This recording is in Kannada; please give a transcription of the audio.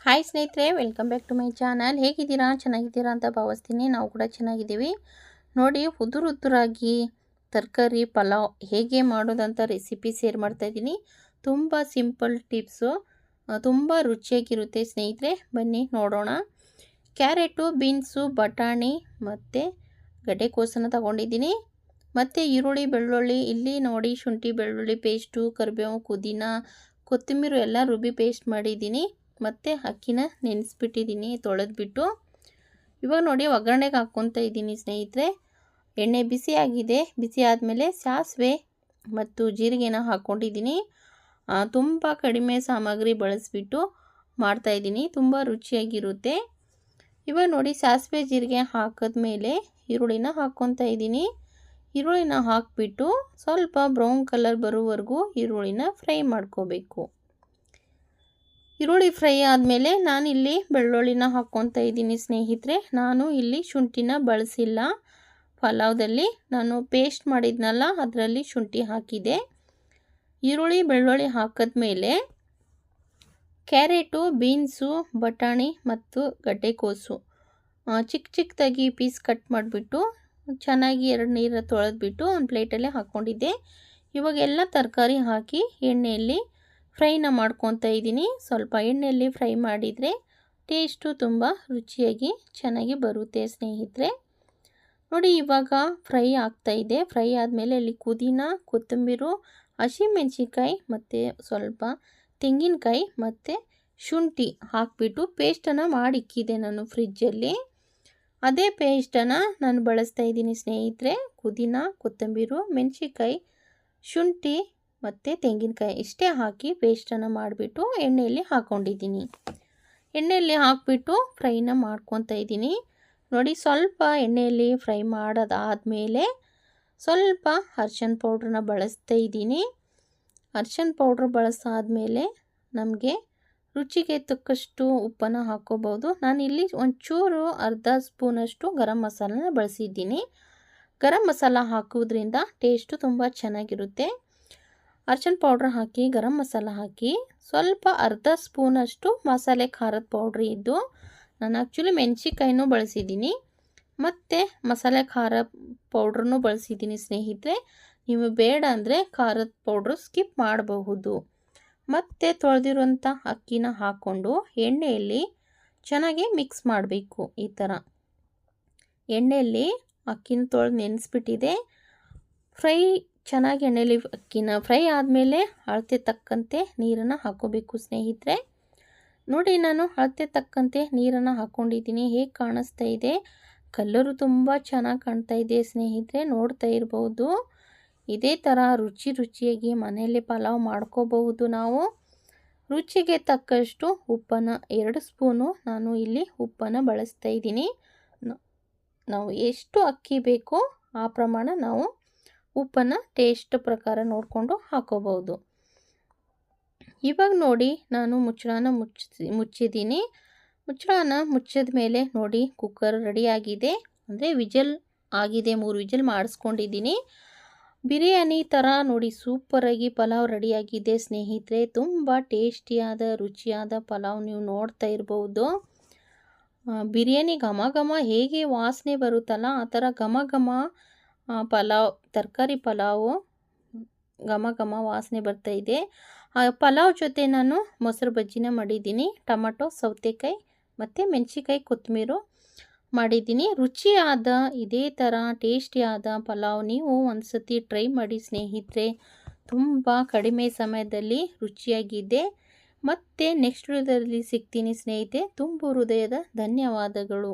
ಹಾಯ್ ಸ್ನೇಹಿತರೆ, welcome back to my channel. ಹೇಗಿದ್ದೀರಾ? ಚೆನ್ನಾಗಿದ್ದೀರಾ ಅಂತ ಭಾವಿಸ್ತೀನಿ. ನಾವು ಕೂಡ ಚೆನ್ನಾಗಿದ್ದೀವಿ. ನೋಡಿ, ಉದುರಾಗಿ ತರಕಾರಿ ಪಲಾವ್ ಹೇಗೆ ಮಾಡೋದಂತ ರೆಸಿಪಿ ಶೇರ್ ಮಾಡ್ತಾಯಿದ್ದೀನಿ. ತುಂಬ ಸಿಂಪಲ್ ಟಿಪ್ಸು, ತುಂಬ ರುಚಿಯಾಗಿರುತ್ತೆ ಸ್ನೇಹಿತರೆ. ಬನ್ನಿ ನೋಡೋಣ. ಕ್ಯಾರೆಟು, ಬೀನ್ಸು, ಬಟಾಣಿ ಮತ್ತು ಗಡ್ಡೆಕೋಸನ್ನು ತಗೊಂಡಿದ್ದೀನಿ. ಮತ್ತು ಈರುಳ್ಳಿ, ಬೆಳ್ಳುಳ್ಳಿ, ಇಲ್ಲಿ ನೋಡಿ ಶುಂಠಿ ಬೆಳ್ಳುಳ್ಳಿ ಪೇಸ್ಟು, ಕರಿಬೇವು, ಪುದೀನ, ಕೊತ್ತಂಬರಿ ಎಲ್ಲ ರುಬ್ಬಿ ಪೇಸ್ಟ್ ಮಾಡಿದ್ದೀನಿ. ಮತ್ತು ಅಕ್ಕಿನ ನೆನೆಸ್ಬಿಟ್ಟಿದ್ದೀನಿ ತೊಳೆದ್ಬಿಟ್ಟು. ಇವಾಗ ನೋಡಿ ಒಗ್ಗರಣೆಗೆ ಹಾಕ್ಕೊತಾ ಇದ್ದೀನಿ ಸ್ನೇಹಿತರೆ. ಎಣ್ಣೆ ಬಿಸಿ ಆಗಿದೆ. ಬಿಸಿ ಆದಮೇಲೆ ಸಾಸಿವೆ ಮತ್ತು ಜೀರಿಗೆನ ಹಾಕ್ಕೊಂಡಿದ್ದೀನಿ. ತುಂಬ ಕಡಿಮೆ ಸಾಮಗ್ರಿ ಬಳಸಿಬಿಟ್ಟು ಮಾಡ್ತಾಯಿದ್ದೀನಿ. ತುಂಬ ರುಚಿಯಾಗಿರುತ್ತೆ. ಇವಾಗ ನೋಡಿ ಸಾಸಿವೆ ಜೀರಿಗೆ ಹಾಕಿದ್ಮೇಲೆ ಈರುಳ್ಳಿನ ಹಾಕ್ಕೊತಾ ಇದ್ದೀನಿ. ಈರುಳ್ಳಿನ ಹಾಕಿಬಿಟ್ಟು ಸ್ವಲ್ಪ ಬ್ರೌನ್ ಕಲರ್ ಬರೋವರೆಗೂ ಈರುಳ್ಳಿನ ಫ್ರೈ ಮಾಡ್ಕೋಬೇಕು. ಈರುಳ್ಳಿ ಫ್ರೈ ಆದಮೇಲೆ ನಾನಿಲ್ಲಿ ಬೆಳ್ಳುಳ್ಳಿನ ಹಾಕ್ಕೊತಾ ಇದ್ದೀನಿ ಸ್ನೇಹಿತರೆ. ನಾನು ಇಲ್ಲಿ ಶುಂಠಿನ ಬಳಸಿಲ್ಲ. ಪಲಾವ್ದಲ್ಲಿ ನಾನು ಪೇಸ್ಟ್ ಮಾಡಿದ್ನಲ್ಲ, ಅದರಲ್ಲಿ ಶುಂಠಿ ಹಾಕಿದೆ. ಈರುಳ್ಳಿ ಬೆಳ್ಳುಳ್ಳಿ ಹಾಕಿದ್ಮೇಲೆ ಕ್ಯಾರೆಟು, ಬೀನ್ಸು, ಬಟಾಣಿ ಮತ್ತು ಗಡ್ಡೆಕೋಸು ಚಿಕ್ಕದಾಗಿ ಪೀಸ್ ಕಟ್ ಮಾಡಿಬಿಟ್ಟು ಚೆನ್ನಾಗಿ 2 ನೀರು ತೊಳೆದ್ಬಿಟ್ಟು ಒಂದು ಪ್ಲೇಟಲ್ಲಿ ಹಾಕ್ಕೊಂಡಿದ್ದೆ. ಇವಾಗ ಎಲ್ಲ ತರಕಾರಿ ಹಾಕಿ ಎಣ್ಣೆಯಲ್ಲಿ ಫ್ರೈನ ಮಾಡ್ಕೊತಾ ಇದ್ದೀನಿ. ಸ್ವಲ್ಪ ಎಣ್ಣೆಯಲ್ಲಿ ಫ್ರೈ ಮಾಡಿದರೆ ಟೇಸ್ಟು ತುಂಬ ರುಚಿಯಾಗಿ ಚೆನ್ನಾಗಿ ಬರುತ್ತೆ ಸ್ನೇಹಿತರೆ. ನೋಡಿ, ಇವಾಗ ಫ್ರೈ ಆಗ್ತಾಯಿದೆ. ಫ್ರೈ ಆದಮೇಲೆ ಅಲ್ಲಿ ಪುದೀನ, ಕೊತ್ತಂಬರಿ, ಹಸಿಮೆಣಸಿನ್ಕಾಯಿ ಮತ್ತು ಸ್ವಲ್ಪ ತೆಂಗಿನಕಾಯಿ ಮತ್ತು ಶುಂಠಿ ಹಾಕಿಬಿಟ್ಟು ಪೇಸ್ಟನ್ನು ಮಾಡಿಕ್ಕಿದೆ ನಾನು ಫ್ರಿಜ್ಜಲ್ಲಿ. ಅದೇ ಪೇಸ್ಟನ್ನು ನಾನು ಬಳಸ್ತಾ ಇದ್ದೀನಿ ಸ್ನೇಹಿತರೆ. ಪುದೀನ, ಕೊತ್ತಂಬರಿ, ಮೆಣಸಿನ್ಕಾಯಿ, ಶುಂಠಿ ಮತ್ತು ತೆಂಗಿನಕಾಯಿ ಇಷ್ಟೇ ಹಾಕಿ ಪೇಸ್ಟನ್ನು ಮಾಡಿಬಿಟ್ಟು ಎಣ್ಣೆಯಲ್ಲಿ ಹಾಕ್ಕೊಂಡಿದ್ದೀನಿ. ಎಣ್ಣೆಯಲ್ಲಿ ಹಾಕಿಬಿಟ್ಟು ಫ್ರೈನ ಮಾಡ್ಕೊತಾ ಇದ್ದೀನಿ. ನೋಡಿ, ಸ್ವಲ್ಪ ಎಣ್ಣೆಯಲ್ಲಿ ಫ್ರೈ ಮಾಡೋದಾದಮೇಲೆ ಸ್ವಲ್ಪ ಅರ್ಶಿನ ಪೌಡ್ರನ್ನ ಬಳಸ್ತಾ ಇದ್ದೀನಿ. ಅರ್ಶಿನ ಪೌಡ್ರ್ ಬಳಸಾದ್ಮೇಲೆ ನಮಗೆ ರುಚಿಗೆ ತಕ್ಕಷ್ಟು ಉಪ್ಪನ್ನು ಹಾಕ್ಕೋಬೋದು. ನಾನಿಲ್ಲಿ ಒಂಚೂರು ಅರ್ಧ ಸ್ಪೂನಷ್ಟು ಗರಂ ಮಸಾಲನ ಬಳಸಿದ್ದೀನಿ. ಗರಂ ಮಸಾಲ ಹಾಕೋದ್ರಿಂದ ಟೇಸ್ಟು ತುಂಬ ಚೆನ್ನಾಗಿರುತ್ತೆ. ಅರ್ಶಿನ ಪೌಡ್ರ್ ಹಾಕಿ ಗರಂ ಮಸಾಲ ಹಾಕಿ ಸ್ವಲ್ಪ ಅರ್ಧ ಸ್ಪೂನಷ್ಟು ಮಸಾಲೆ ಖಾರದ ಪೌಡ್ರ್ ಇದ್ದು, ನಾನು ಆ್ಯಕ್ಚುಲಿ ಮೆಣಸಿನ್ಕಾಯಿನೂ ಬಳಸಿದ್ದೀನಿ ಮತ್ತು ಮಸಾಲೆ ಖಾರ ಪೌಡ್ರನ್ನೂ ಬಳಸಿದ್ದೀನಿ ಸ್ನೇಹಿತರೆ. ನೀವು ಬೇಡ ಅಂದರೆ ಖಾರದ ಪೌಡ್ರು ಸ್ಕಿಪ್ ಮಾಡಬಹುದು. ಮತ್ತು ತೊಳೆದಿರುವಂಥ ಅಕ್ಕಿನ ಹಾಕ್ಕೊಂಡು ಎಣ್ಣೆಯಲ್ಲಿ ಚೆನ್ನಾಗಿ ಮಿಕ್ಸ್ ಮಾಡಬೇಕು. ಈ ಥರ ಎಣ್ಣೆಯಲ್ಲಿ ಅಕ್ಕಿನ ತೊಳೆದು ನೆನೆಸ್ಬಿಟ್ಟಿದೆ. ಫ್ರೈ ಚೆನ್ನಾಗಿ ಎಣ್ಣೆಯಲ್ಲಿ ಅಕ್ಕಿನ ಫ್ರೈ ಆದಮೇಲೆ ಅಳತೆ ತಕ್ಕಂತೆ ನೀರನ್ನು ಹಾಕ್ಕೋಬೇಕು ಸ್ನೇಹಿತರೆ. ನೋಡಿ, ನಾನು ಅಳತೆ ತಕ್ಕಂತೆ ನೀರನ್ನು ಹಾಕ್ಕೊಂಡಿದ್ದೀನಿ. ಹೇಗೆ ಕಾಣಿಸ್ತಾ ಇದೆ? ಕಲರು ತುಂಬ ಚೆನ್ನಾಗಿ ಕಾಣ್ತಾ ಇದೆ ಸ್ನೇಹಿತರೆ, ನೋಡ್ತಾ ಇರ್ಬೋದು. ಇದೇ ಥರ ರುಚಿಯಾಗಿ ಮನೆಯಲ್ಲೇ ಪಲಾವ್ ಮಾಡ್ಕೋಬಹುದು ನಾವು. ರುಚಿಗೆ ತಕ್ಕಷ್ಟು ಉಪ್ಪನ್ನು 2 ಸ್ಪೂನು ನಾನು ಇಲ್ಲಿ ಉಪ್ಪನ್ನು ಬಳಸ್ತಾ ಇದ್ದೀನಿ. ನಾವು ಎಷ್ಟು ಅಕ್ಕಿ ಬೇಕೋ ಆ ಪ್ರಮಾಣ ನಾವು ಉಪ್ಪನ್ನು ಟೇಸ್ಟ್ ಪ್ರಕಾರ ನೋಡಿಕೊಂಡು ಹಾಕೋಬಹುದು. ಇವಾಗ ನೋಡಿ, ನಾನು ಮುಚ್ಚಿದ್ದೀನಿ. ಮುಚ್ಚಳನ ಮುಚ್ಚಿದ ಮೇಲೆ ನೋಡಿ ಕುಕ್ಕರ್ ರೆಡಿಯಾಗಿದೆ. ಅಂದರೆ ವಿಜಲ್ ಆಗಿದೆ. 3 ವಿಜಲ್ ಮಾಡಿಸ್ಕೊಂಡಿದ್ದೀನಿ. ಬಿರಿಯಾನಿ ಥರ ನೋಡಿ ಸೂಪರಾಗಿ ಪಲಾವ್ ರೆಡಿಯಾಗಿದೆ ಸ್ನೇಹಿತರೆ. ತುಂಬ ಟೇಸ್ಟಿಯಾದ ರುಚಿಯಾದ ಪಲಾವ್ ನೀವು ನೋಡ್ತಾ ಇರ್ಬೋದು. ಬಿರಿಯಾನಿ ಘಮ ಘಮ ಹೇಗೆ ವಾಸನೆ ಬರುತ್ತಲ್ಲ, ಆ ಥರ ಘಮ ಘಮ ಪಲಾವ್, ತರಕಾರಿ ಪಲಾವು ಘಮ ಘಮ ವಾಸನೆ ಬರ್ತಾಯಿದೆ. ಆ ಪಲಾವ್ ಜೊತೆ ನಾನು ಮೊಸರು ಬಜ್ಜಿನ ಮಾಡಿದ್ದೀನಿ. ಟೊಮಟೊ, ಸೌತೆಕಾಯಿ ಮತ್ತು ಮೆಣಸಿನ್ಕಾಯಿ, ಕೊತ್ತಂಬರಿ ಮಾಡಿದ್ದೀನಿ. ರುಚಿಯಾದ ಇದೇ ಥರ ಟೇಸ್ಟಿಯಾದ ಪಲಾವ್ ನೀವು ಒಂದು ಸತಿ ಟ್ರೈ ಮಾಡಿ ಸ್ನೇಹಿತರೆ. ತುಂಬ ಕಡಿಮೆ ಸಮಯದಲ್ಲಿ ರುಚಿಯಾಗಿದೆ. ಮತ್ತು ನೆಕ್ಸ್ಟ್ ವಿಡಿಯೋದಲ್ಲಿ ಸಿಗ್ತೀನಿ ಸ್ನೇಹಿತರೆ. ತುಂಬ ಹೃದಯದ ಧನ್ಯವಾದಗಳು.